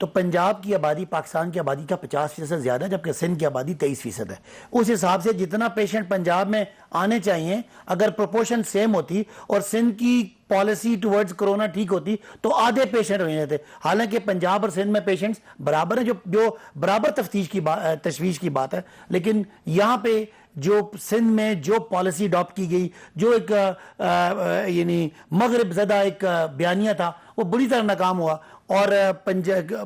تو پنجاب کی آبادی پاکستان کی آبادی کا 50% سے زیادہ ہے، جبکہ سندھ کی آبادی 23% ہے. اس حساب سے جتنا پیشنٹ پنجاب میں آنے چاہیے اگر پروپورشن سیم ہوتی اور سندھ کی پالیسی ٹورڈز کرونا ٹھیک ہوتی تو آدھے پیشنٹ ہونے تھے. حالانکہ پنجاب اور سندھ میں پیشنٹس برابر ہیں، جو برابر تشویش کی بات ہے. لیکن یہاں پہ جو سندھ میں جو پالیسی اڈاپٹ کی گئی، جو ایک یعنی مغرب زدہ ایک بیانیہ تھا، وہ بری طرح ناکام ہوا. اور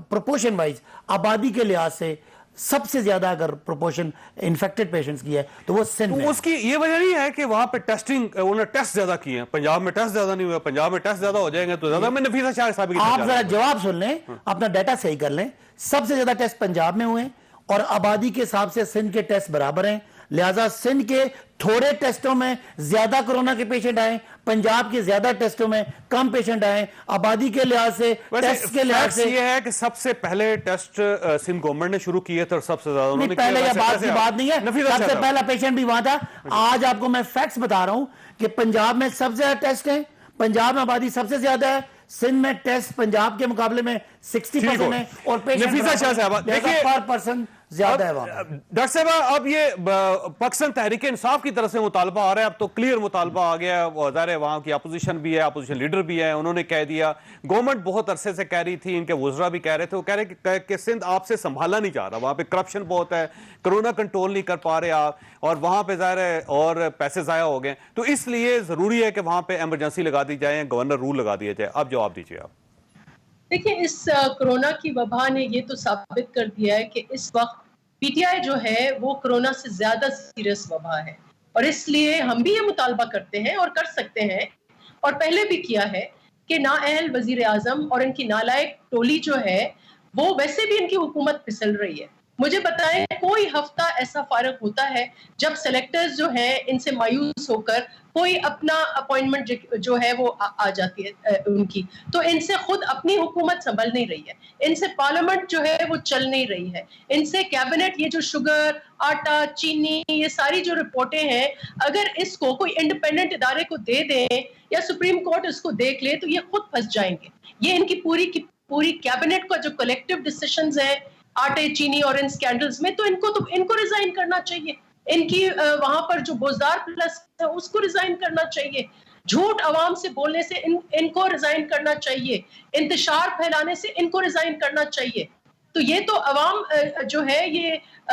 پروپورشن وائز آبادی کے لحاظ سے سب سے زیادہ اگر پروپورشن انفیکٹڈ پیشنٹس کی ہے تو وہ سندھ میں. اس کی یہ وجہ نہیں ہے کہ وہاں پہ ٹیسٹنگ انہوں نے ٹیسٹ زیادہ کیے ہیں، پنجاب میں ٹیسٹ زیادہ نہیں ہوئے. پنجاب میں ٹیسٹ زیادہ ہو جائیں گے تو زیادہ. میں نفیسہ شاہ صاحب کی آپ ذرا جواب سن لیں، اپنا ڈیٹا صحیح کر لیں. سب سے زیادہ ٹیسٹ پنجاب میں ہوئے اور آبادی کے حساب سے سندھ کے ٹیسٹ برابر ہیں. لہٰذا سندھ کے تھوڑے ٹیسٹوں میں زیادہ کرونا کے پیشنٹ آئے، پنجاب کے زیادہ ٹیسٹوں میں کم پیشنٹ آئے. آبادی کے لحاظ سے ٹیسٹ کے لحاظ سے یہ ہے کہ سب سے پہلے ٹیسٹ سندھ گورنمنٹ نے شروع کیے تھے اور سب سے زیادہ انہوں نے پہلے یہ بات کی بات نہیں ہے. سب سے پہلا پیشنٹ بھی وہاں تھا. آج آپ کو میں فیکٹس بتا رہا ہوں کہ پنجاب میں سب سے زیادہ ٹیسٹ ہیں، پنجاب میں آبادی سب سے زیادہ ہے. سندھ میں ٹیسٹ پنجاب کے مقابلے میں 60% ہے اور نفیسہ شاہ صاحب دیکھیے پر پرسن زیادہ ہے وہاں. ڈاکٹر صاحب اب یہ پاکستان تحریک انصاف کی طرف سے مطالبہ آ رہا ہے، اب تو کلیئر مطالبہ آ گیا ہے. ظاہر ہے وہاں کی اپوزیشن بھی ہے، اپوزیشن لیڈر بھی ہے، انہوں نے کہہ دیا. گورنمنٹ بہت عرصے سے کہہ رہی تھی، ان کے وزراء بھی کہہ رہے تھے، وہ کہہ رہے کہ سندھ آپ سے سنبھالا نہیں جا رہا، وہاں پہ کرپشن بہت ہے، کرونا کنٹرول نہیں کر پا رہے آپ، اور وہاں پہ ظاہر ہے اور پیسے ضائع ہو گئے. تو اس لیے ضروری ہے کہ وہاں پہ ایمرجنسی لگا دی جائے، گورنر رول لگا دیا جائے. اب جواب دیجیے آپ. دیکھیں اس کرونا کی وبا نے یہ تو ثابت کر دیا ہے کہ اس وقت پی ٹی آئی جو ہے وہ کرونا سے زیادہ سیریس وبا ہے، اور اس لیے ہم بھی یہ مطالبہ کرتے ہیں اور کر سکتے ہیں اور پہلے بھی کیا ہے کہ نااہل وزیر اعظم اور ان کی نالائق ٹولی جو ہے وہ ویسے بھی ان کی حکومت پھسل رہی ہے. مجھے بتائیں کوئی ہفتہ ایسا فارغ ہوتا ہے جب سلیکٹرز جو ہیں ان سے مایوس ہو کر کوئی اپنا اپوائنٹمنٹ جو ہے وہ آ جاتی ہے ان کی، تو ان سے خود اپنی حکومت سنبھل نہیں رہی ہے، ان سے پارلیمنٹ جو ہے وہ چل نہیں رہی ہے، ان سے کیبنٹ یہ جو شوگر، آٹا، چینی، یہ ساری جو رپورٹیں ہیں اگر اس کو کوئی انڈیپینڈنٹ ادارے کو دے دیں یا سپریم کورٹ اس کو دیکھ لے تو یہ خود پھنس جائیں گے. یہ ان کی پوری کیبنٹ کا جو کلیکٹیو ڈیسیشنز ہیں آٹے، چینی اور ان سکینڈلز میں، تو ان کو ریزائن کرنا چاہیے. ان کی وہاں پر جو بوزدار پلس ہے اس کو ریزائن کرنا چاہیے. جھوٹ عوام سے بولنے سے ان کو ریزائن کرنا چاہیے. انتشار پھیلانے سے ان کو ریزائن کرنا چاہیے. تو یہ تو عوام جو ہے یہ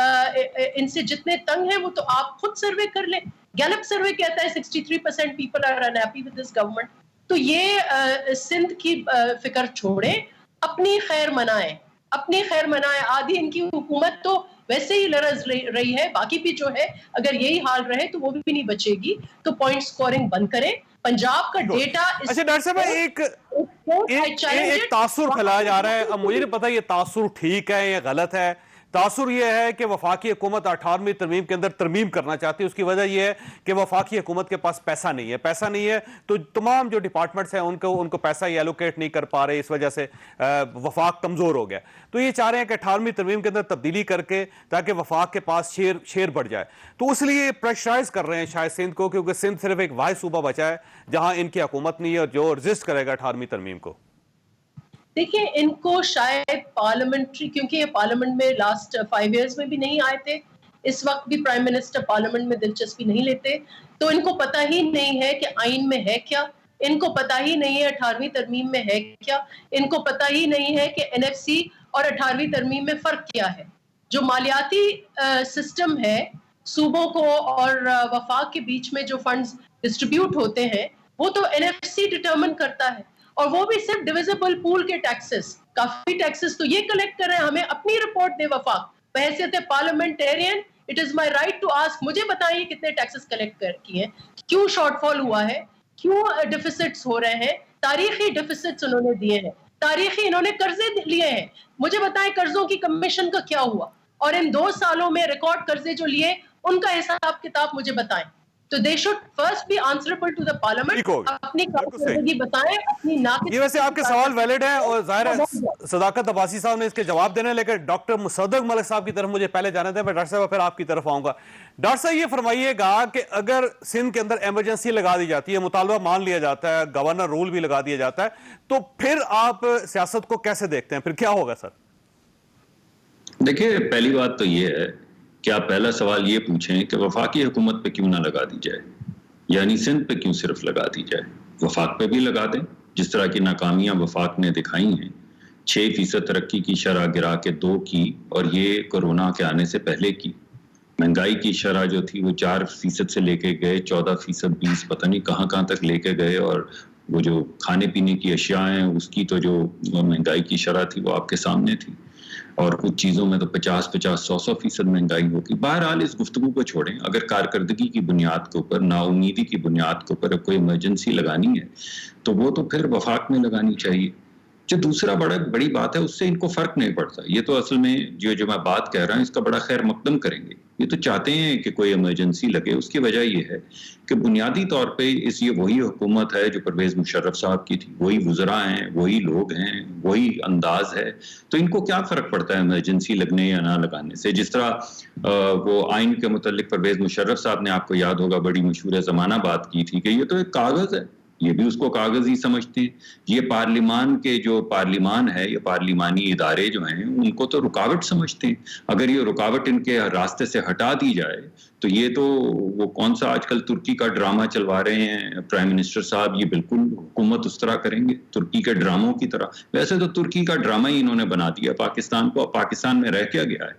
ان سے جتنے تنگ ہیں وہ تو آپ خود سروے کر لیں. گیلپ سروے کہتا ہے 63% people are unhappy with this government. تو یہ سندھ کی فکر چھوڑیں، اپنی خیر منائیں، اپنی خیر منائیں. آدھی ان کی حکومت تو ویسے ہی لرز رہی ہے، باقی بھی جو ہے اگر یہی حال رہے تو وہ بھی نہیں بچے گی. تو پوائنٹ سکورنگ بند کریں. پنجاب کا ڈیٹا اچھا ڈاکٹر صاحب ایک تاثر پھیلایا جا رہا ہے، اب مجھے نہیں پتا یہ تاثر ٹھیک ہے یا غلط ہے. تاثر یہ ہے کہ وفاقی حکومت 18ویں ترمیم کے اندر ترمیم کرنا چاہتی ہے. اس کی وجہ یہ ہے کہ وفاقی حکومت کے پاس پیسہ نہیں ہے تو تمام جو ڈپارٹمنٹس ہیں ان کو پیسہ ہی ایلوکیٹ نہیں کر پا رہے، اس وجہ سے وفاق کمزور ہو گیا. تو یہ چاہ رہے ہیں کہ 18ویں ترمیم کے اندر تبدیلی کر کے تاکہ وفاق کے پاس شیر بڑھ جائے. تو اس لیے پریشرائز کر رہے ہیں شاید سندھ کو، کیونکہ سندھ صرف ایک واحد صوبہ بچا ہے جہاں ان کی حکومت نہیں ہے اور جو رزسٹ کرے گا 18ویں ترمیم کو. دیکھیں ان کو شاید پارلیمنٹری، کیونکہ یہ پارلیمنٹ میں لاسٹ 5 ایئرز میں بھی نہیں آئے تھے، اس وقت بھی پرائم منسٹر پارلیمنٹ میں دلچسپی نہیں لیتے، تو ان کو پتہ ہی نہیں ہے کہ آئین میں ہے کیا، ان کو پتہ ہی نہیں ہے 18ویں ترمیم میں ہے کیا، ان کو پتہ ہی نہیں ہے کہ NFC اور 18ویں ترمیم میں فرق کیا ہے. جو مالیاتی سسٹم ہے صوبوں کو اور وفاق کے بیچ میں جو فنڈز ڈسٹریبیوٹ ہوتے ہیں وہ تو NFC ڈٹرمن کرتا ہے، اور وہ بھی صرف ڈویزیبل پول کے ٹیکسز. کافی ٹیکسز تو یہ کلیکٹ کر رہے ہیں. ہمیں اپنی رپورٹ دے وفاق بحیثیت parliamentarian. It is my right to ask. مجھے بتائیے کتنے ٹیکسز کلیکٹ کیے ہیں، کیوں شارٹ فال ہوا ہے، کیوں ڈیفیسٹس ہو رہے ہیں. تاریخی ڈیفیسٹس انہوں نے دیے ہیں، تاریخی انہوں نے قرضے لیے ہیں. مجھے بتائیں قرضوں کی کمیشن کا کیا ہوا، اور ان 2 سالوں میں ریکارڈ قرضے جو لیے ان کا حساب کتاب مجھے بتائیں. تو they should first be answerable to the parliament. اپنی کارکردگی بتائیں، اپنی ناقص. یہ ویسے آپ کے سوال ویلڈ ہیں اور ظاہر ہے صداقت عباسی صاحب نے اس کے جواب دینے، لیکن ڈاکٹر مصدق ملک صاحب کی طرف مجھے پہلے جانا تھا. میں ڈاکٹر صاحب پھر آپ کی طرف آؤں گا. ڈاکٹر صاحب یہ فرمائیے گا کہ اگر سندھ کے اندر ایمرجنسی لگا دی جاتی ہے، مطالبہ مان لیا جاتا ہے، گورنر رول بھی لگا دیا جاتا ہے، تو پھر آپ سیاست کو کیسے دیکھتے ہیں؟ پھر کیا ہوگا سر؟ دیکھیے پہلی بات تو یہ ہے کہ آپ پہلا سوال یہ پوچھیں کہ وفاقی حکومت پہ کیوں نہ لگا دی جائے، یعنی سندھ پہ کیوں صرف لگا دی جائے، وفاق پہ بھی لگا دیں. جس طرح کی ناکامیاں وفاق نے دکھائی ہیں، 6% ترقی کی شرح گرا کے 2 کی، اور یہ کورونا کے آنے سے پہلے کی. مہنگائی کی شرح جو تھی وہ 4% سے لے کے گئے 14%، 20 پتہ نہیں کہاں کہاں تک لے کے گئے. اور وہ جو کھانے پینے کی اشیاء ہیں اس کی تو جو مہنگائی کی شرح تھی وہ آپ کے سامنے تھی، اور کچھ چیزوں میں تو 50-50 مہنگائی ہوگی. بہرحال اس گفتگو کو چھوڑیں. اگر کارکردگی کی بنیاد کے اوپر، نا امیدی کی بنیاد کے اوپر کوئی ایمرجنسی لگانی ہے تو وہ تو پھر وفاق میں لگانی چاہیے. جو دوسرا بڑی بات ہے اس سے ان کو فرق نہیں پڑتا. یہ تو اصل میں جو میں بات کہہ رہا ہوں اس کا بڑا خیر مقدم کریں گے. یہ تو چاہتے ہیں کہ کوئی ایمرجنسی لگے. اس کی وجہ یہ ہے کہ بنیادی طور پہ یہ وہی حکومت ہے جو پرویز مشرف صاحب کی تھی، وہی وزراء ہیں، وہی لوگ ہیں، وہی انداز ہے. تو ان کو کیا فرق پڑتا ہے ایمرجنسی لگنے یا نہ لگانے سے؟ جس طرح وہ آئین کے متعلق پرویز مشرف صاحب نے، آپ کو یاد ہوگا، بڑی مشہور زمانہ بات کی تھی کہ یہ تو ایک کاغذ ہے. یہ بھی اس کو کاغذ ہی سمجھتے ہیں. یہ پارلیمان کے جو پارلیمان ہے، یہ پارلیمانی ادارے جو ہیں ان کو تو رکاوٹ سمجھتے ہیں. اگر یہ رکاوٹ ان کے راستے سے ہٹا دی جائے تو یہ تو وہ کون سا آج کل ترکی کا ڈرامہ چلوا رہے ہیں پرائم منسٹر صاحب، یہ بالکل حکومت اس طرح کریں گے ترکی کے ڈراموں کی طرح. ویسے تو ترکی کا ڈرامہ ہی انہوں نے بنا دیا پاکستان کو. پاکستان میں رہ کیا گیا ہے؟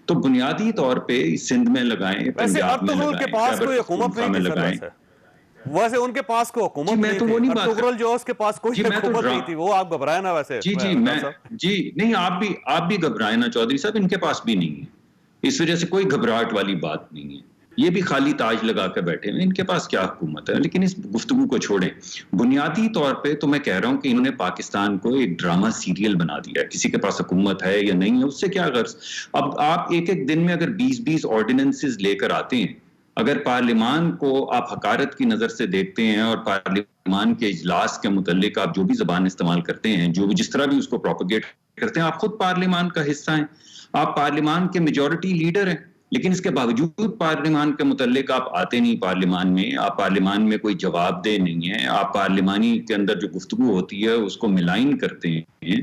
تو بنیادی طور پہ سندھ میں لگائیں، پنجاب میں لگائیں. ویسے ان کے پاس کوئی حکومت نہیں تھی، ارطغرل جو اس کے پاس کوئی حکومت نہیں تھی. وہ آپ گھبرائے نا ویسے. نہیں، آپ بھی گھبرائے نا چودھری صاحب، ان کے پاس بھی نہیں ہے. اس وجہ سے کوئی گھبراہٹ والی بات نہیں ہے. یہ بھی خالی تاج لگا کے بیٹھے ہیں، ان کے پاس کیا حکومت ہے. لیکن اس گفتگو کو چھوڑیں. بنیادی طور پہ تو میں کہہ رہا ہوں کہ انہوں نے پاکستان کو ایک ڈرامہ سیریل بنا دیا ہے. کسی کے پاس حکومت ہے یا نہیں ہے اس سے کیا غرض. اب آپ ایک دن میں اگر 20 آرڈیننسز لے کر آتے ہیں، اگر پارلیمان کو آپ حقارت کی نظر سے دیکھتے ہیں اور پارلیمان کے اجلاس کے متعلق آپ جو بھی زبان استعمال کرتے ہیں، جو بھی جس طرح بھی اس کو پروپیگیٹ کرتے ہیں، آپ خود پارلیمان کا حصہ ہیں، آپ پارلیمان کے میجورٹی لیڈر ہیں. لیکن اس کے باوجود پارلیمان کے متعلق آپ آتے نہیں پارلیمان میں. آپ پارلیمان میں کوئی جواب دہ نہیں ہے. آپ پارلیمانی کے اندر جو گفتگو ہوتی ہے اس کو ملائن کرتے ہیں.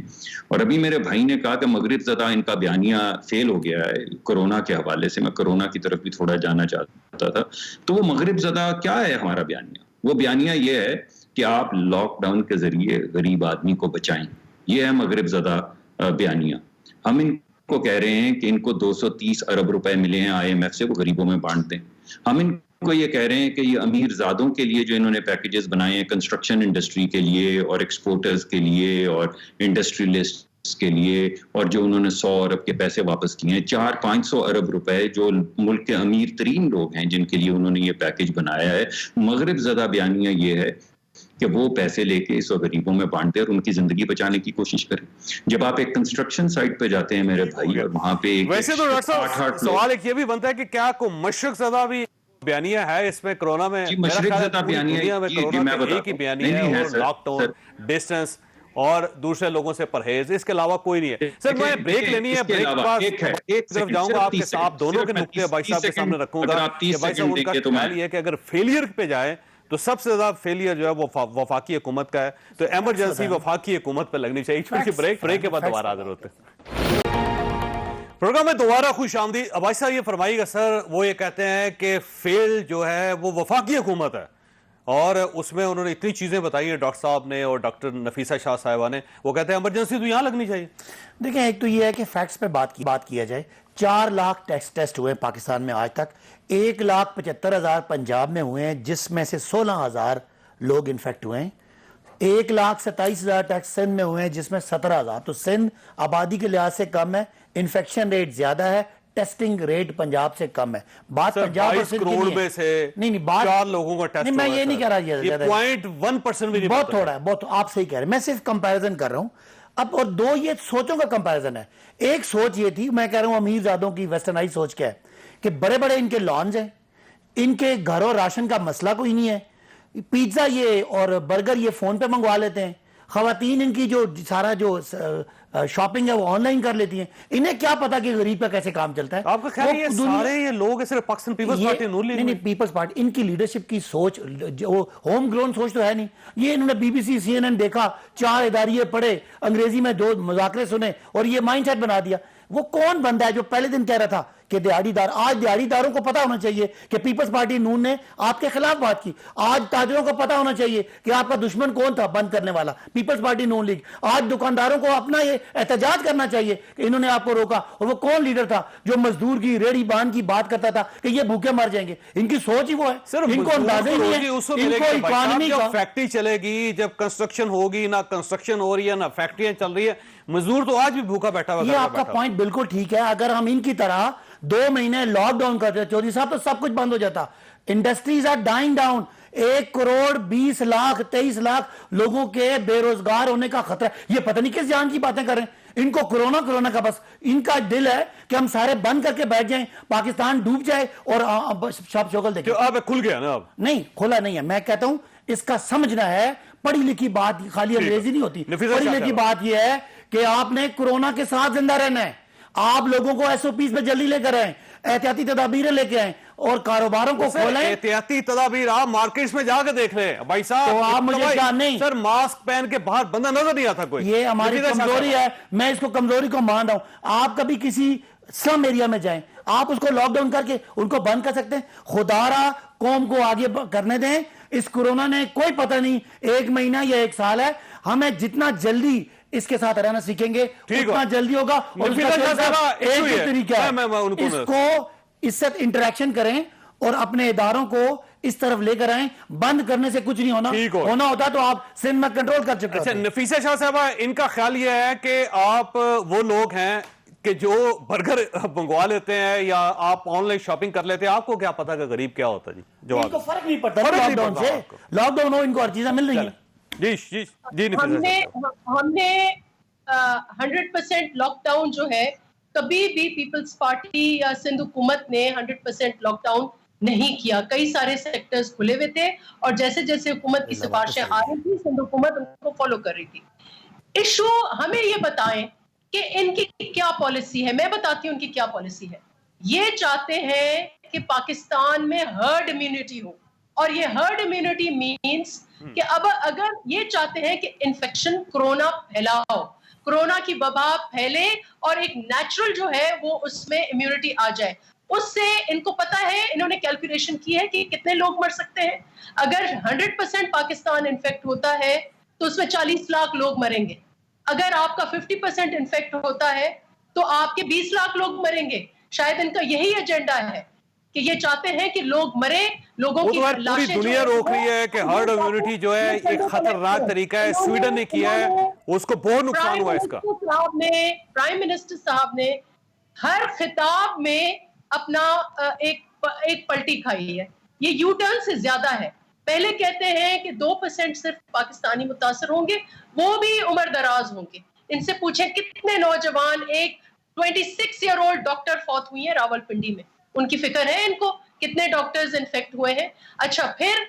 اور ابھی میرے بھائی نے کہا کہ مغرب زدہ ان کا بیانیہ فیل ہو گیا ہے کورونا کے حوالے سے. میں کورونا کی طرف بھی تھوڑا جانا چاہتا تھا. تو وہ مغرب زدہ کیا ہے ہمارا بیانیہ؟ وہ بیانیہ یہ ہے کہ آپ لاک ڈاؤن کے ذریعے غریب آدمی کو بچائیں. یہ ہے مغرب زدہ بیانیہ. ہم ان کو کہہ رہے ہیں کہ ان کو 230 ارب روپے ملے ہیں IMF سے، وہ غریبوں میں بانٹ دیں. ہم ان کو یہ کہہ رہے ہیں کہ یہ امیر زادوں کے لیے جو انہوں نے پیکیجز بنائے ہیں کنسٹرکشن انڈسٹری کے لیے اور ایکسپورٹرز کے لیے اور انڈسٹریلسٹ کے لیے، اور جو انہوں نے 100 ارب کے پیسے واپس کیے ہیں، 400-500 ارب روپے جو ملک کے امیر ترین لوگ ہیں جن کے لیے انہوں نے یہ پیکیج بنایا ہے. مغرب زدہ بیانیہ یہ ہے کہ وہ پیسے لے کے اس غریبوں میں بانٹ دیں اور ان کی زندگی بچانے کی کوشش کریں. جب آپ ایک کنسٹرکشن سائٹ پہ جاتے ہیں میرے بھائی، اور وہاں پہ ویسے تو ڈاکٹر صاحب سوال ایک یہ بھی بنتا ہے کہ کیا کوئی مشرق زدہ بھی بیانیہ ہے اس میں کورونا میں؟ مشرق زدہ بیانیہ ایک ہی بیانیہ ہے، اور لاک ڈاؤن، ڈسٹنس اور دوسرے لوگوں سے پرہیز، اس کے علاوہ کوئی نہیں ہے. سر میں بریک لینی ہے، بریک کے بعد ایک طرف جاؤں گا آپ کے ساتھ دونوں کے نقطے بھائی صاحب کے سامنے رکھوں گا کہ بھائی صاحب ان کا خیال یہ ہے کہ اگر فیلئر پہ جائے تو سب سے زیادہ فیلئر جو ہے وہ وفاقی حکومت کا ہے. تو ایمرجنسی وفاقی حکومت پہ لگنی چاہیے. چھوٹی بریک کے بعد دوبارہ حاضر ہوتے ہیں. پروگرام میں دوبارہ خوش آمدید. عباس صاحب یہ فرمائیے گا سر، وہ یہ کہتے ہیں کہ فیل جو ہے وہ وفاقی حکومت ہے، اور اس میں انہوں نے اتنی چیزیں بتائی ہیں ڈاکٹر صاحب نے اور ڈاکٹر نفیسہ شاہ صاحبہ نے. وہ کہتے ہیں ایمرجنسی تو یہاں لگنی چاہیے. دیکھیں، ایک تو یہ ہے کہ فیکٹس پہ بات کیا جائے. 4 لاکھ ٹیسٹ ہوئے پاکستان میں آج تک. 1,75,000 پنجاب میں ہوئے ہیں جس میں سے 16,000 لوگ انفیکٹ ہوئے ہیں. 1,27,000 ٹیسٹ سندھ میں ہوئے ہیں جس میں 17,000. تو سندھ آبادی کے لحاظ سے کم ہے، انفیکشن ریٹ زیادہ ہے، ٹیسٹنگ ریٹ پنجاب سے کم ہے. بات پنجاب اور سندھ کی کروڑ میں سے نہیں بات 4 لوگوں کا ٹیسٹ، میں یہ نہیں کہہ رہا، یہ 0.1% بھی نہیں، بہت تھوڑا ہے. بہت آپ صحیح کہہ رہے ہیں. میں صرف کمپیریزن کر رہا ہوں اب. اور 2 یہ سوچوں کا کمپیریزن ہے. ایک سوچ یہ تھی، میں کہہ رہا ہوں امیر زادوں کی ویسٹرنائز سوچ کیا ہے کہ بڑے بڑے ان کے لانز ہیں، ان کے گھروں راشن کا مسئلہ کوئی نہیں ہے، پیزا یہ اور برگر یہ فون پہ منگوا لیتے ہیں، خواتین ان کی جو سارا جو شاپنگ ہے وہ آن لائن کر لیتی ہیں. انہیں کیا پتا کہ غریب کا کیسے کام چلتا ہے. آپ کا خیال ہے یہ سارے یہ لوگ صرف پاکستان پیپلز پارٹی نون لیگ نہیں، پیپلز پارٹی ان کی لیڈرشپ کی سوچ جو ہوم گرون سوچ تو ہے نہیں. یہ انہوں نے BBC CNN دیکھا، 4 اداریے پڑھے، انگریزی میں 2 مذاکرے سنے اور یہ مائنڈ سیٹ بنا دیا. وہ کون بندہ ہے جو پہلے دن کہہ رہا تھا کہ دیہڑی دار؟ آج دیہڑی داروں کو پتا ہونا چاہیے کہ پیپلز پارٹی نون نے آپ کے خلاف بات کی. آج تاجروں کو پتا ہونا چاہیے کہ آپ کا دشمن کون تھا بند کرنے والا، پیپلز پارٹی نون لیگ. آج دکانداروں کو اپنا یہ احتجاج کرنا چاہیے کہ انہوں نے آپ کو روکا، اور وہ کون لیڈر تھا جو مزدور کی ریڑھی بان کی بات کرتا تھا کہ یہ بھوکے مر جائیں گے. ان کی سوچ ہی وہ ہے، ان کو اندازہ ہی نہیں ہے ان کو اکانومی کا. فیکٹری چلے گی، جب کنسٹرکشن ہوگی، نہ کنسٹرکشن ہو رہی ہے نہ فیکٹریاں چل رہی ہے، مزدور تو آج بھی بھوکا بیٹھا ہوا. یہ آپ کا پوائنٹ بالکل ٹھیک ہے. اگر ہم ان کی طرح 2 مہینے لاک ڈاؤن کرتے چودھری صاحب تو سب کچھ بند ہو جاتا. Industries are dying down. 1,20,23,00,000 لوگوں کے بے روزگار ہونے کا خطرہ. یہ پتہ نہیں کس جان کی باتیں کر رہے ہیں. ان کو کرونا کا بس ان کا دل ہے کہ ہم سارے بند کر کے بیٹھ جائیں، پاکستان ڈوب جائے اور شب شوگل دیکھیں. اب کھل گیا نا؟ اب نہیں کھلا نہیں ہے. میں کہتا ہوں اس کا سمجھنا ہے. پڑھی لکھی بات خالی انگریزی نہیں ہوتی. پڑھی لکھی بات یہ ہے کہ آپ نے کرونا کے ساتھ زندہ رہنا ہے. آپ لوگوں کو ایس او پیز پہ جلدی لے کر آئیں، احتیاطی تدابیریں لے کے آئیں اور کاروباروں کو کھولیں. احتیاطی تدابیر آپ مارکیٹس میں جا کے دیکھ لیں بھائی صاحب. تو آپ مجھے کیا نہیں سر ماسک پہن کے باہر بندہ نظر نہیں آتا کوئی. یہ ہماری کمزوری ہے. میں اس کو کمزوری کو مان رہا ہوں. آپ کبھی کسی سلم ایریا میں جائیں، آپ اس کو لاک ڈاؤن کر کے ان کو بند کر سکتے ہیں؟ خدا را قوم کو آگے کرنے دیں. اس کورونا نے کوئی پتہ نہیں 1 مہینہ یا 1 سال ہے. ہمیں جتنا جلدی اس کے ساتھ رہنا سیکھیں گے اتنا جلدی ہوگا. اور ایک ہی طریقہ ہے، اس کو اس سے انٹریکشن کریں اور اپنے اداروں کو اس طرف لے کر آئیں. بند کرنے سے کچھ نہیں ہونا ہوتا تو آپ سندھ میں کنٹرول کر چکے. اچھا نفیسہ شاہ صاحبہ، ان کا خیال یہ ہے کہ آپ وہ لوگ ہیں کہ جو برگر منگوا لیتے ہیں یا آپ آن لائن شاپنگ کر لیتے ہیں، آپ کو کیا پتا کہ غریب کیا ہوتا جی؟ ان کو فرق نہیں پڑتا لاک ڈاؤن سے. لاک ڈاؤن ہو ان کو ہر چیزیں مل رہی ہیں. ہم نے 100% لاک ڈاؤن جو ہے کبھی بھی پیپلز پارٹی یا سندھ حکومت نے 100% لاک ڈاؤن نہیں کیا. کئی سارے سیکٹرز کھلے ہوئے تھے اور جیسے جیسے حکومت کی سفارشیں آ رہی تھی سندھ حکومت ان کو فالو کر رہی تھی. ایشو ہمیں یہ بتائیں کہ ان کی کیا پالیسی ہے. میں بتاتی ہوں ان کی کیا پالیسی ہے. یہ چاہتے ہیں کہ پاکستان میں ہرڈ امیونٹی ہو، اور یہ ہرڈ امیونٹی مینس کہ اب اگر یہ چاہتے ہیں کہ انفیکشن کرونا پھیلاؤ، کرونا کی وبا پھیلے اور ایک نیچرل جو ہے وہ اس میں امیونٹی آ جائے. اس سے ان کو پتا ہے، انہوں نے کیلکولیشن کی ہے کہ کتنے لوگ مر سکتے ہیں. اگر 100% پاکستان انفیکٹ ہوتا ہے تو اس میں 40 لاکھ لوگ مریں گے. اگر آپ کا 50% انفیکٹ ہوتا ہے تو آپ کے 20 لاکھ لوگ مریں گے. شاید ان کا یہی ایجنڈا ہے کہ یہ چاہتے ہیں کہ لوگ مرے، لوگوں کی پوری دنیا روک رہی ہے کہ ہرڈ امیونٹی جو ہے ایک خطرناک طریقہ ہے. سویڈن نے کیا ہے، اس کو بہت نقصان ہوا. اس کا پرائم منسٹر صاحب نے ہر خطاب میں اپنا ایک پلٹی کھائی ہے. یہ یو ٹرن سے زیادہ ہے. پہلے کہتے ہیں کہ 2% صرف پاکستانی متاثر ہوں گے، وہ بھی عمر دراز ہوں گے. ان سے پوچھیں کتنے نوجوان، ایک 26 ایئر اولڈ ڈاکٹر فوت ہوئی ہیں راول پنڈی میں. ان کی فکر ہے ان کو کتنے ڈاکٹرز انفیکٹ ہوئے ہیں. اچھا پھر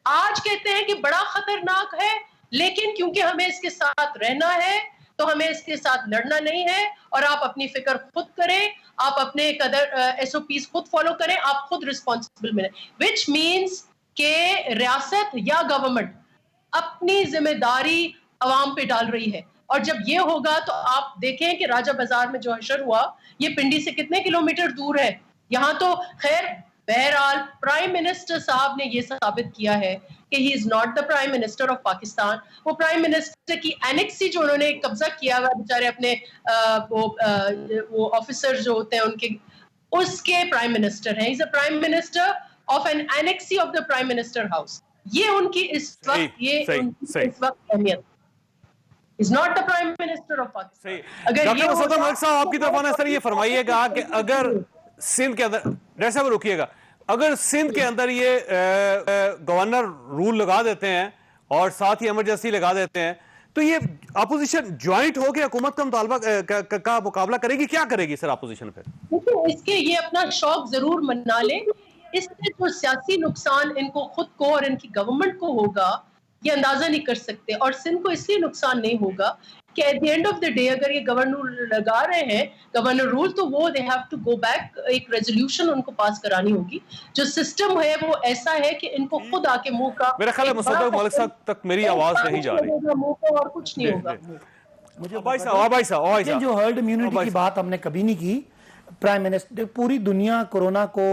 آج کہتے ہیں کہ بڑا خطرناک ہے، لیکن کیونکہ ہمیں اس کے ساتھ رہنا ہے تو ہمیں اس کے ساتھ لڑنا نہیں ہے، اور آپ اپنی فکر خود کریں، آپ اپنے قدر ایس او پیز خود فالو کریں، آپ خود ریسپانسبل ملیں. وچ مینس کہ ریاست یا گورنمنٹ اپنی ذمہ داری عوام پہ ڈال رہی ہے. اور جب یہ ہوگا تو آپ دیکھیں کہ راجہ بازار میں جو حشر ہوا یہ پنڈی سے کتنے کلومیٹر دور ہے. یہاں تو خیر بہرحال پرائم منسٹر صاحب نے یہ ثابت کیا ہے کہ he is not the prime minister of Pakistan. وہ پرائم منسٹر کی اینکسی جو انہوں نے قبضہ کیا ہوا بیچارے اپنے وہ آفیسر جو ہوتے ہیں ان کے، اس کے پرائم منسٹر ہیں. Is a prime minister of an annexe of the prime minister house. یہ ان کی اس وقت اہمیت. is not the prime minister of Pakistan. Doctor Masood Malik sahib آپ کی طرف آنا سر یہ فرمائیے گا کہ اگر سندھ کے اندر، جیسا وہ رکیے گا، اگر سندھ کے اندر یہ گورنر رول لگا دیتے ہیں اور ساتھ ہی ایمرجنسی لگا دیتے ہیں تو یہ اپوزیشن جوائنٹ ہو کے حکومت کا مطالبہ کا مقابلہ کرے گی؟ کیا کرے گی سر اپوزیشن پہ؟ دیکھیں اس کے یہ اپنا شوق ضرور منا لیں. اس سے جو سیاسی نقصان ان کو خود کو اور ان کی گورنمنٹ کو ہوگا یہ اندازہ نہیں کر سکتے. اور سندھ کو اس لیے نقصان نہیں ہوگا کہ at the end of the day اگر یہ گورنر لگا رہے ہیں گورنر رول تو وہ they have to go back, ایک ریزولوشن ان کو پاس کرانی ہوگی. جو سسٹم ہے وہ ایسا ہے کہ ان کو خود آ کے منہ کا، میرا خیال ہے مسعود ملک صاحب تک میری آواز نہیں جا رہی، منہ کا اور کچھ نہیں ہوگا. لیکن جو ہرڈ امیونٹی کی بات ہم نے کبھی نہیں کی. پرائم منسٹر پوری دنیا کورونا کو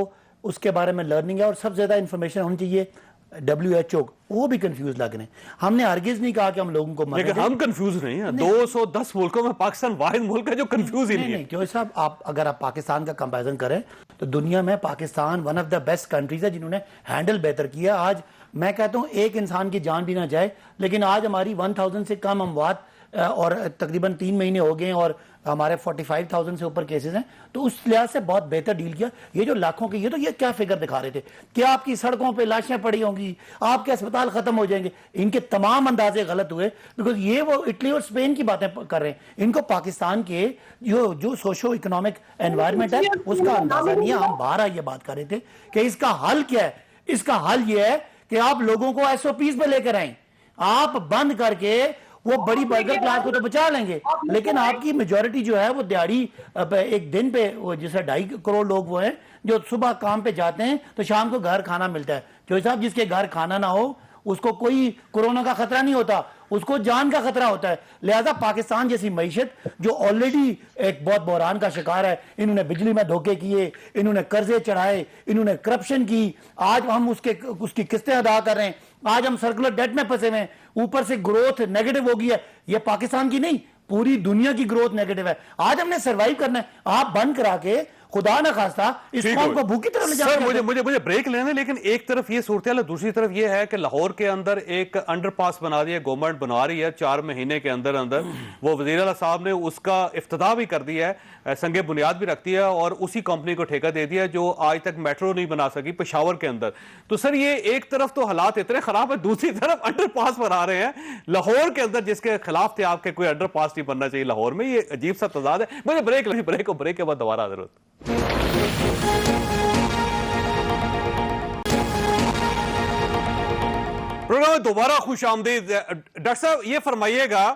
اس کے بارے میں لرننگ ہے اور سب زیادہ انفارمیشن ہونی چاہیے WHO وہ بھی کنفیوز لگ رہے ہیں. ہم نے ہرگز نہیں کہا کہ ہم لوگوں کو لیکن ہم کنفیوز نہیں ہیں. 210 ملکوں میں پاکستان واحد ملک ہے جو کنفیوز ہی نہیں ہے. کیوں صاحب اگر آپ پاکستان کا کمپیریزن کریں تو دنیا میں Pakistan one of the best countries ہے جنہوں نے ہینڈل بہتر کیا. آج میں کہتا ہوں ایک انسان کی جان بھی نہ جائے, لیکن آج ہماری 1000 سے کم اموات اور تقریباً 3 مہینے ہو گئے اور ہمارے 45,000 سے اوپر کیسز ہیں, تو اس لحاظ سے بہت بہتر ڈیل کیا. یہ جو لاکھوں کی یہ کیا فگر دکھا رہے تھے کہ آپ کی سڑکوں پہ لاشیں پڑی ہوں گی, آپ کے اسپتال ختم ہو جائیں گے. ان کے تمام اندازے غلط ہوئے بیکاز یہ وہ اٹلی اور اسپین کی باتیں کر رہے ہیں. ان کو پاکستان کے جو سوشو اکنامک انوائرمنٹ ہے اس کا اندازہ نہیں ہے. ہم باہر یہ بات کر رہے تھے کہ اس کا حل کیا ہے. اس کا حل یہ ہے کہ آپ لوگوں کو SOPs پہ لے کر آئیں. آپ بند کر کے وہ بڑی برگر کلاس کو تو بچا لیں گے, لیکن آپ کی میجورٹی جو ہے وہ دیہڑی ایک دن پہ جیسے 2.5 کروڑ لوگ وہ ہیں جو صبح کام پہ جاتے ہیں تو شام کو گھر کھانا ملتا ہے. جو صاحب جس کے گھر کھانا نہ ہو اس کو کوئی کورونا کا خطرہ نہیں ہوتا, اس کو جان کا خطرہ ہوتا ہے. لہذا پاکستان جیسی معیشت جو آلریڈی ایک بہت بحران کا شکار ہے, انہوں نے بجلی میں دھوکے کیے, انہوں نے قرضے چڑھائے, انہوں نے کرپشن کی, آج ہم اس کی قسطیں ادا کر رہے ہیں, آج ہم سرکولر ڈیٹ میں پھنسے ہوئے ہیں, اوپر سے گروتھ نیگیٹو ہو گئی ہے. یہ پاکستان کی نہیں پوری دنیا کی گروتھ نیگیٹو ہے. آج ہم نے سروائیو کرنا ہے. آپ بند کرا کے خدا نہ خواستہ اس قوم کو بھوکی طرح لے جانا. مجھے بریک لینا, لیکن ایک طرف یہ صورتحال ہے, دوسری طرف یہ ہے کہ لاہور کے اندر ایک انڈر پاس بنا دیا, گورنمنٹ بنا رہی ہے 4 مہینے کے اندر وہ وزیر اعلیٰ صاحب نے اس کا افتتاح بھی کر دیا ہے, سنگ بنیاد بھی رکھتی ہے اور اسی کمپنی کو ٹھیکہ دے دیا جو آج تک میٹرو نہیں بنا سکی پشاور کے اندر. تو سر یہ ایک طرف تو حالات اتنے خراب ہے, دوسری طرف انڈر پاس بنا رہے ہیں لاہور کے اندر جس کے خلاف تھے آپ کے کوئی انڈر پاس نہیں بننا چاہیے لاہور میں. یہ عجیب سا تضاد ہے. مجھے بریک کے بعد دوبارہ حاضر ہوتا. پروگرام میں دوبارہ خوش آمدید. ڈاکٹر صاحب یہ فرمائیے گا,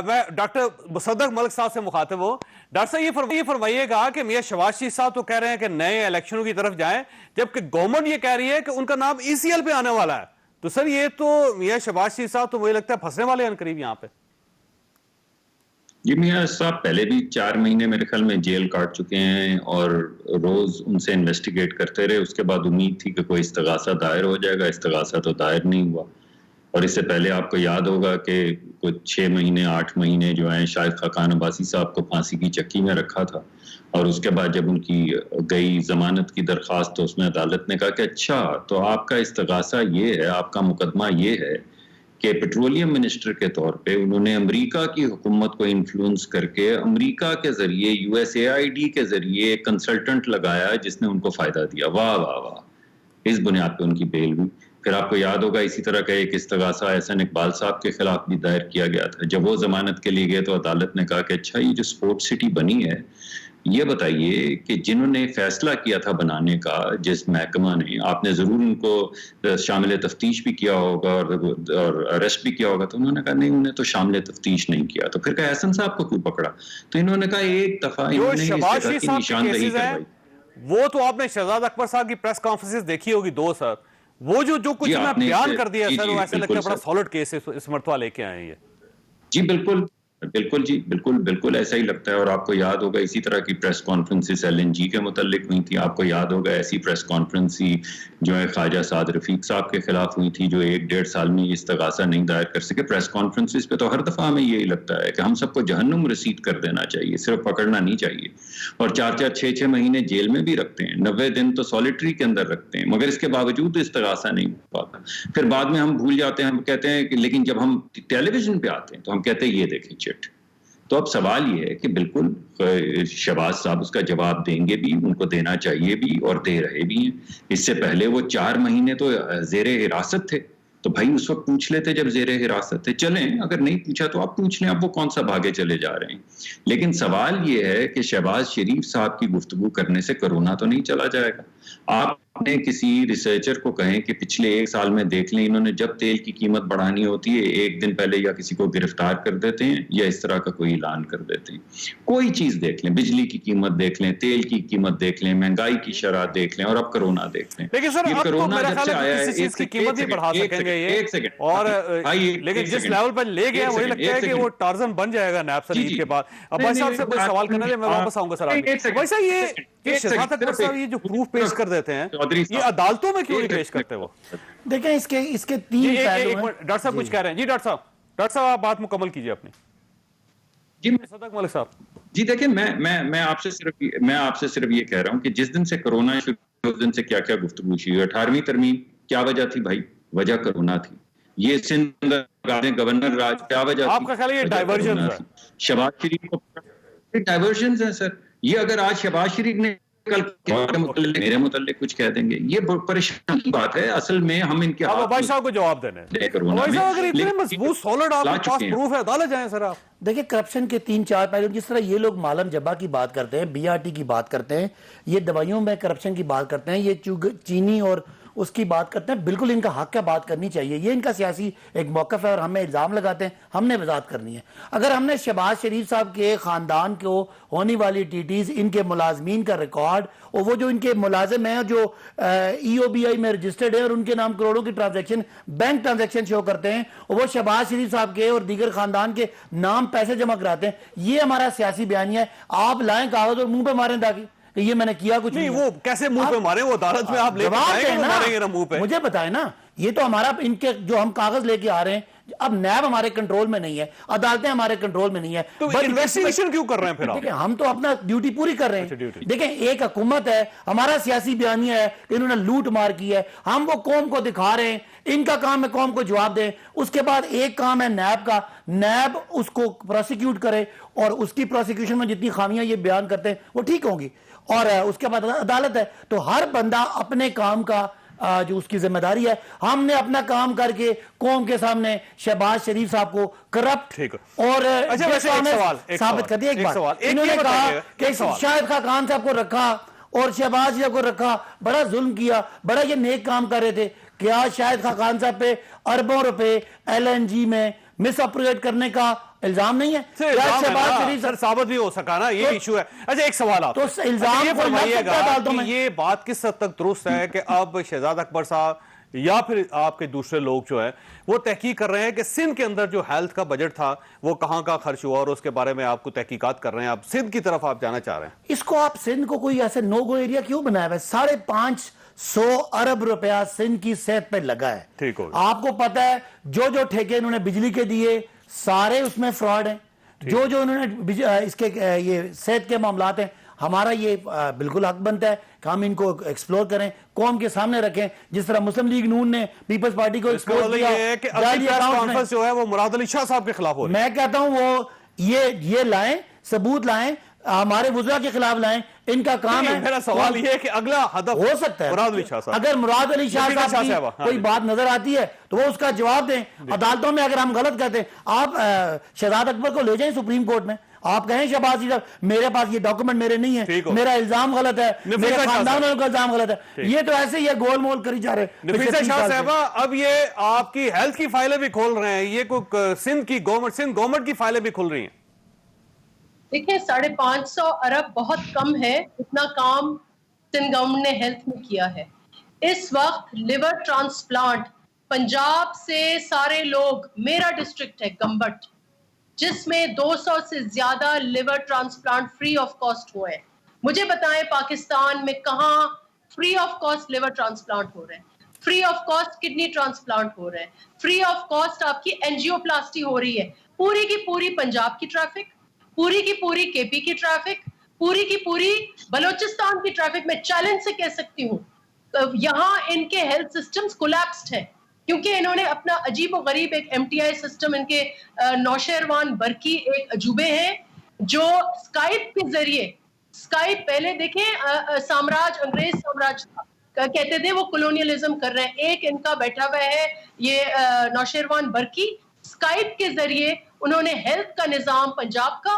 میں ڈاکٹر مصدق ملک صاحب سے مخاطب ہوں. ڈاکٹر صاحب یہ فرمائیے گا کہ میاں شہباز شریف صاحب تو کہہ رہے ہیں کہ نئے الیکشنوں کی طرف جائیں, جبکہ گورنمنٹ یہ کہہ رہی ہے کہ ان کا نام ECL پہ آنے والا ہے. تو سر یہ تو میاں شہباز شریف صاحب تو مجھے لگتا ہے پھنسنے والے ہیں قریب یہاں پہ. جی میاں صاحب پہلے بھی 4 مہینے میرے خیال میں جیل کاٹ چکے ہیں اور روز ان سے انویسٹیگیٹ کرتے رہے. اس کے بعد امید تھی کہ کوئی استغاثہ دائر ہو جائے گا, استغاثہ تو دائر نہیں ہوا. اور اس سے پہلے آپ کو یاد ہوگا کہ کچھ 6 مہینے 8 مہینے جو ہیں شاہد خاقان عباسی صاحب کو پھانسی کی چکی میں رکھا تھا, اور اس کے بعد جب ان کی گئی ضمانت کی درخواست تو اس میں عدالت نے کہا کہ اچھا تو آپ کا استغاثہ یہ ہے, آپ کا مقدمہ یہ ہے کہ پیٹرولیم منسٹر کے طور پہ انہوں نے امریکہ کی حکومت کو انفلوئنس کر کے امریکہ کے ذریعے USAID کے ذریعے ایک کنسلٹنٹ لگایا جس نے ان کو فائدہ دیا. واہ واہ واہ. اس بنیاد پہ ان کی بیل ہوئی. پھر آپ کو یاد ہوگا اسی طرح کا ایک استغاثہ احسن اقبال صاحب کے خلاف بھی دائر کیا گیا تھا. جب وہ ضمانت کے لیے گئے تو عدالت نے کہا کہ اچھا یہ جو اسپورٹ سٹی بنی ہے یہ بتائیے کہ جنہوں نے فیصلہ کیا تھا بنانے کا, جس محکمہ نے, آپ نے ضرور ان کو شامل تفتیش بھی کیا ہوگا اور اریسٹ بھی کیا ہوگا. تو انہوں نے کہا نہیں, انہوں نے تو شامل تفتیش نہیں کیا. تو پھر کہا احسن صاحب کو کیوں پکڑا؟ تو انہوں نے کہا ایک دفعہ انہوں نے اس جگہ کی نشاندہی کروائی. وہ تو آپ نے شہزاد اکبر صاحب کی پریس کانفرنس دیکھی ہوگی 2 سر, وہ جو کچھ میں بیان کر دیا سر, وہ ایسا لگتا ہے بڑا سالڈ کیس اس مرتبہ لے کے آئے ہیں یہ. جی بالکل جی بالکل ایسا ہی لگتا ہے. اور آپ کو یاد ہوگا اسی طرح کی پریس کانفرنسز LNG کے متعلق ہوئی تھی. آپ کو یاد ہوگا ایسی پریس کانفرنس ہی جو ہے خواجہ سعد رفیق صاحب کے خلاف ہوئی تھی جو 1-1.5 سال میں استغاثہ نہیں دائر کر سکے. پریس کانفرنسز پہ تو ہر دفعہ ہمیں یہی لگتا ہے کہ ہم سب کو جہنم رسید کر دینا چاہیے, صرف پکڑنا نہیں چاہیے. اور 4-4 6-6 مہینے جیل میں بھی رکھتے ہیں, 90 دن تو سولیٹری کے اندر رکھتے ہیں, مگر اس کے باوجود استغاثہ نہیں ہو پاتا. پھر بعد میں ہم بھول جاتے ہیں, ہم کہتے ہیں کہ لیکن جب ہم ٹیلی ویژن پہ آتے ہیں تو ہم کہتے ہیں یہ دیکھیں چٹ. تو اب سوال یہ ہے کہ بالکل شہباز صاحب اس کا جواب دیں گے بھی, ان کو دینا چاہیے بھی اور دے رہے بھی ہیں. اس سے پہلے وہ 4 مہینے تو زیر حراست تھے, تو بھائی اس وقت پوچھ لیتے جب زیر حراست تھے. چلیں اگر نہیں پوچھا تو آپ پوچھ لیں, اب وہ کون سا بھاگے چلے جا رہے ہیں. لیکن سوال یہ ہے کہ شہباز شریف صاحب کی گفتگو کرنے سے کرونا تو نہیں چلا جائے گا. آپ اپنے کسی ریسرچر کو کہیں کہ پچھلے 1 سال میں دیکھ لیں انہوں نے جب تیل کی قیمت بڑھانی ہوتی ہے 1 دن پہلے یا کسی کو گرفتار کر دیتے ہیں یا اس طرح کا کوئی اعلان کر دیتے ہیں. کوئی چیز دیکھ لیں, بجلی کی قیمت دیکھ لیں, تیل کی قیمت دیکھ لیں, مہنگائی کی شرح دیکھ لیں, اور اب کرونا دیکھ لیں. لیکن سر یہ اب تو کرونا میرا جب خیال سے ہے آیا کسی چیز کی قیمت نہیں بڑھا سکیں گے یہ, ایک سیکنڈ اور لیکن جس لیول پر لے گئے ہیں وہی لگتا ہے کہ وہ ٹارزن بن جائے گا نیب سلیم کے بعد. اب بھائی صاحب سے کوئی سوال کرنا ہے, میں واپس آؤں گا سر آگے. بھائی صاحب یہ شہزاد اکبر صاحب یہ جو پروف پیش کر دیتے ہیں یہ عدالتوں میں کیوں نہیں پیش کرتے وہ؟ دیکھیں اس کے 3 پہلو ہیں. ڈاکٹر صاحب کچھ کہہ رہے ہیں. جی ڈاکٹر صاحب آپ بات مکمل کیجئے اپنی. جی صدق ملک صاحب. جی دیکھیں میں آپ سے صرف یہ کہہ رہا ہوں کہ جس دن سے کرونا شروع اس دن سے کیا کیا گفتگو ہوئی. 18ویں ترمیم کیا وجہ تھی بھائی؟ وجہ کرونا تھی. یہ سندھ گورنر راج کیا وجہ تھی؟ آپ کا خیال ہے یہ ڈائیورژنز ہے؟ شہباز شریف کو ڈائیورژنز ہیں سر. یہ اگر آج شہباز شریف نے کل میرے متعلق کچھ کہہ دیں گے, یہ پریشانی کی بات ہے. اصل میں ہم ان کے اب عباس صاحب کو جواب دینا ہے. عباس صاحب اگر اتنے مضبوط سالڈ آپ کے پاس پروف ہے عدالت جائیں سر آپ. دیکھیں کرپشن کے 3-4 پہلو, جس طرح یہ لوگ مالم جبا کی بات کرتے ہیں, BRT کی بات کرتے ہیں, یہ دوائیوں میں کرپشن کی بات کرتے ہیں, یہ چینی اور اس کی بات کرتے ہیں. بالکل ان کا حق ہے, بات کرنی چاہیے. یہ ان کا سیاسی ایک موقف ہے اور ہمیں الزام لگاتے ہیں, ہم نے وضاحت کرنی ہے. اگر ہم نے شہباز شریف صاحب کے خاندان کو ہونے والی TTs, ان کے ملازمین کا ریکارڈ, اور وہ جو ان کے ملازم ہیں جو EOBI میں رجسٹرڈ ہیں اور ان کے نام کروڑوں کی ٹرانزیکشن بینک ٹرانزیکشن شو کرتے ہیں, اور وہ شہباز شریف صاحب کے اور دیگر خاندان کے نام پیسے جمع کراتے ہیں, یہ ہمارا سیاسی بیانیہ ہے. آپ لائیں کاغذ اور منہ پہ ماریں تاکہ کہ یہ میں نے کیا کچھ نہیں. وہ کیسے منہ پہ مارے؟ وہ عدالت میں آپ لے کے آئیں گے ماریں گے نا منہ پہ. مجھے بتائیں نا, یہ تو ہمارا ان کے جو ہم کاغذ لے کے آ رہے ہیں, اب نیب ہمارے کنٹرول میں نہیں ہے, عدالتیں ہمارے کنٹرول میں نہیں ہے, تو انویسٹیگیشن کیوں کر رہے ہیں پھر آپ؟ دیکھیں ہم تو اپنا ڈیوٹی پوری کر رہے ہیں. دیکھیں ایک حکومت ہے, ہمارا سیاسی بیانیہ ہے کہ انہوں نے لوٹ مار کی ہے, ہم وہ قوم کو دکھا رہے ہیں. ان کا کام ہے قوم کو جواب دیں. اس کے بعد ایک کام ہے نیب کا, نیب اس کو پروسیکیوٹ کرے اور اس کی پروسیکیوشن میں جتنی خامیاں یہ بیان کرتے ہیں وہ ٹھیک ہوں گی, اور اس کے بعد عدالت ہے. تو ہر بندہ اپنے کام کا جو اس کی ذمہ داری ہے. ہم نے اپنا کام کر کے قوم کے سامنے شہباز شریف صاحب کو کرپٹ اور ثابت کر دیا. ایک بات انہوں نے کہا کہ شاہد خاقان صاحب کو رکھا اور شہباز صاحب کو رکھا, بڑا ظلم کیا, بڑا یہ نیک کام کر رہے تھے. کیا شاہد خاقان صاحب پہ اربوں روپے LNG میں مس اپریٹ کرنے کا الزام نہیں ہے؟ شہباز شریف سر ثابت بھی ہو سکا نا, یہ ایشو ہے. اچھا ایک سوال آپ تو الزام یہ فرمائیے گا کہ یہ بات کس حد تک درست ہے کہ اب شہزاد اکبر صاحب یا پھر آپ کے دوسرے لوگ جو ہیں وہ تحقیق کر رہے ہیں کہ سندھ کے اندر جو ہیلتھ کا بجٹ تھا وہ کہاں کا خرچ ہوا, اور اس کے بارے میں آپ کو تحقیقات کر رہے ہیں, آپ سندھ کی طرف آپ جانا چاہ رہے ہیں. اس کو آپ سندھ کو کوئی ایسے نو گو ایریا کیوں بنایا ہے؟ 550 ارب روپیہ سندھ کی صحت پہ لگا ہے. ٹھیک ہو, آپ کو پتا ہے جو ٹھیکے انہوں نے بجلی کے دیے سارے اس میں فراڈ ہیں. جو انہوں نے اس کے یہ صحت کے معاملات ہیں, ہمارا یہ بالکل حق بنتا ہے کہ ہم ان کو ایکسپلور کریں, قوم کے سامنے رکھیں, جس طرح مسلم لیگ نون نے پیپلز پارٹی کو ایکسپلور کیا. یہ ہے کہ اگلی پریس کانفرنس جو ہے وہ مراد علی شاہ صاحب کے خلاف ہو رہی ہے. میں کہتا ہوں وہ یہ لائیں, ثبوت لائیں, ہمارے وزراء کے خلاف لائیں. ان کا کام ہے. میرا سوال یہ ہے کہ اگلا ہدف ہو سکتا ہے مراد علی شاہ صاحب, اگر مراد علی شاہ صاحب کی کوئی بات نظر آتی ہے تو وہ اس کا جواب دیں. عدالتوں میں اگر ہم غلط کہتے ہیں, آپ شہزاد اکبر کو لے جائیں سپریم کورٹ میں, آپ کہیں شہباز صاحب میرے پاس یہ ڈاکومنٹ میرے نہیں ہے, میرا الزام غلط ہے, میرے خاندان والوں کا الزام غلط ہے. یہ تو ایسے ہی ہے گول مول کری جا رہے ہیں. نفیسہ شاہ صاحبہ اب یہ آپ کی ہیلتھ کی فائلیں بھی کھول رہے ہیں, یہ کوئی سندھ گورنمنٹ کی فائلیں بھی کھل رہی ہیں. دیکھیں 550 ارب بہت کم ہے, اتنا کام سندھ گورنمنٹ نے ہیلتھ میں کیا ہے. اس وقت لیور ٹرانسپلانٹ پنجاب سے سارے لوگ, میرا ڈسٹرکٹ ہے گمبٹ جس میں 200 سے زیادہ liver transplant free of cost ہوئے ہیں. مجھے بتائیں پاکستان میں کہاں free of cost liver transplant ہو رہے ہیں, free of cost kidney transplant ہو رہے ہیں, فری آف کاسٹ آپ کی اینجیوپلاسٹی ہو رہی ہے. پوری کی پوری پنجاب کی ٹریفک, پوری کی پوری KP کی ٹریفک, پوری کی پوری بلوچستان کی ٹریفک میں چیلنج سے کہہ سکتی ہوں یہاں ان کے ہیلتھ سسٹمز کولیپسڈ ہیں, کیونکہ انہوں نے اپنا عجیب و غریب ایک MTI سسٹم, ان کے نوشیروان برقی ایک عجوبے ہیں جو اسکائپ کے ذریعے, اسکائپ پہلے دیکھیں سامراج, انگریز سامراج تھا, کہتے تھے وہ کولونیلزم کر رہے ہیں. ایک ان کا بیٹھا ہوا ہے یہ نوشیروان برقی, اسکائپ کے ذریعے انہوں نے ہیلتھ کا نظام پنجاب کا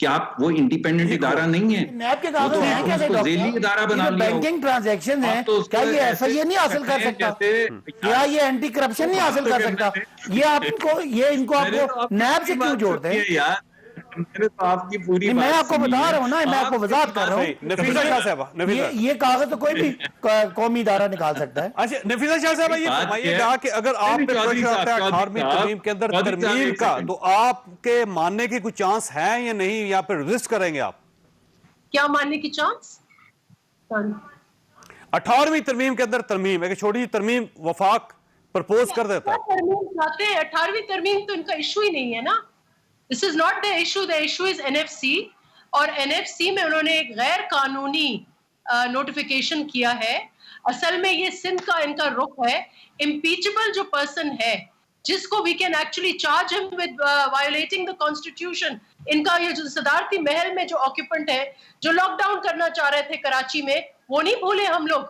کہ آپ وہ انڈیپینڈنٹ ادارہ نہیں ہے. نیب کے کاغذ ہیں کیسے اس کو ذیلی ادارہ بنا لیا. بینکنگ ٹرانزیکشن ہیں, کیا یہ ایف آئی اے نہیں حاصل کر سکتا؟ کیا یہ اینٹی کرپشن نہیں حاصل کر سکتا؟ یہ آپ کو نیب سے کیوں جوڑتے ہیں؟ میں آپ کو بتا رہا ہوں نا, میں آپ کو وضاحت کر رہا ہوں. نفیسہ شاہ صاحبہ, یہ کاغذ تو کوئی بھی قومی ادارہ نکال سکتا ہے. اچھا نفیسہ شاہ صاحبہ, یہ فرمائیے گا کہ اگر آپ پہ پریشر آتا ہے 18ویں ترمیم کے اندر ترمیم کا, تو آپ کے ماننے کی کوئی چانس ہے یا نہیں, یا پھر ریزسٹ کریں گے آپ؟ کیا ماننے کی چانس؟ 18ویں ترمیم کے اندر ترمیم, ایک چھوٹی ترمیم وفاق پرپوز کر دیتا ہے. ترمیم چاہتے ہیں, 18ویں ترمیم تو ان کا ایشو ہی نہیں ہے نا. This is not the issue. The issue is NFC. اور NFC میں انہوں نے ایک غیر قانونی نوٹیفیکیشن کیا ہے. اصل میں یہ سندھ کا ان کا رخ ہے. امپیچبل جو پرسن ہے جس کو we can actually charge him with violating the constitution. ان کا یہ جو صدارتی محل میں جو آکیپنٹ ہے, جو لاک ڈاؤن کرنا چاہ رہے تھے کراچی میں, وہ نہیں بھولے ہم لوگ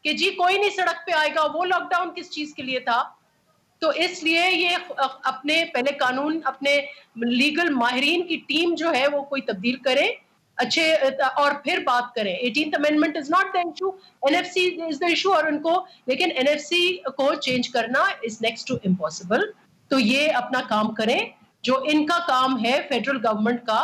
کہ جی کوئی نہیں سڑک پہ آئے گا. وہ لاک ڈاؤن کس چیز کے لیے تھا؟ تو اس لیے یہ اپنے پہلے قانون, اپنے لیگل ماہرین کی ٹیم جو ہے وہ کوئی تبدیل کرے اچھے, اور پھر بات کریں. 18th amendment is not the issue, NFC is the issue. اور ان کو لیکن NFC کو چینج کرنا is next to impossible. تو یہ اپنا کام کریں, جو ان کا کام ہے فیڈرل گورنمنٹ کا,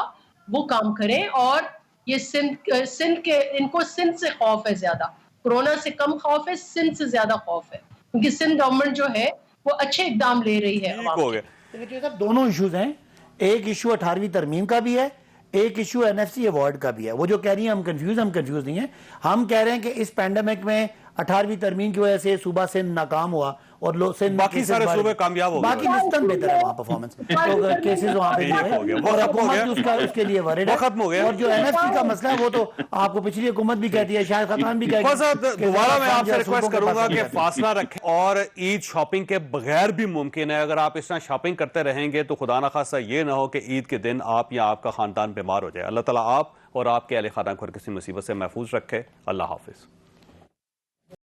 وہ کام کریں. اور یہ سندھ کے, ان کو سندھ سے خوف ہے زیادہ, کورونا سے کم خوف ہے, سندھ سے زیادہ خوف ہے, کیونکہ سندھ گورنمنٹ جو ہے وہ اچھے اقدام لے رہی ہے. دونوں ایشوز ہیں, ایک ایشو 18ویں ترمیم کا بھی ہے, ایک ایشو NFC ایوارڈ کا بھی ہے. وہ جو کہہ رہی ہیں ہم کنفیوز نہیں ہیں. ہم کہہ رہے ہیں کہ اس پینڈیمک میں 18ویں ترمیم کی وجہ سے صوبہ سندھ ناکام ہوا, اور باقی سارے صوبے کامیاب ہو گئے, باقی نسبتاً بہتر ہے وہاں پرفارمنس, کیسز وہاں پہ اور حکومت اس کے لیے ورڈ ہے. اور جو NFC کا مسئلہ ہے وہ تو آپ کو پچھلی حکومت بھی کہتی ہے, شاہد خاقان بھی کہتی ہے. دوبارہ میں آپ سے ریکویسٹ کروں گا کہ فاصلہ رکھیں, اور عید شاپنگ کے بغیر بھی ممکن ہے. اگر آپ اس طرح شاپنگ کرتے رہیں گے تو خدا نخواستہ یہ نہ ہو کہ عید کے دن آپ یا آپ کا خاندان بیمار ہو جائے. اللہ تعالیٰ آپ اور آپ کے اہل خانہ کو کسی مصیبت سے محفوظ رکھے. اللہ حافظ.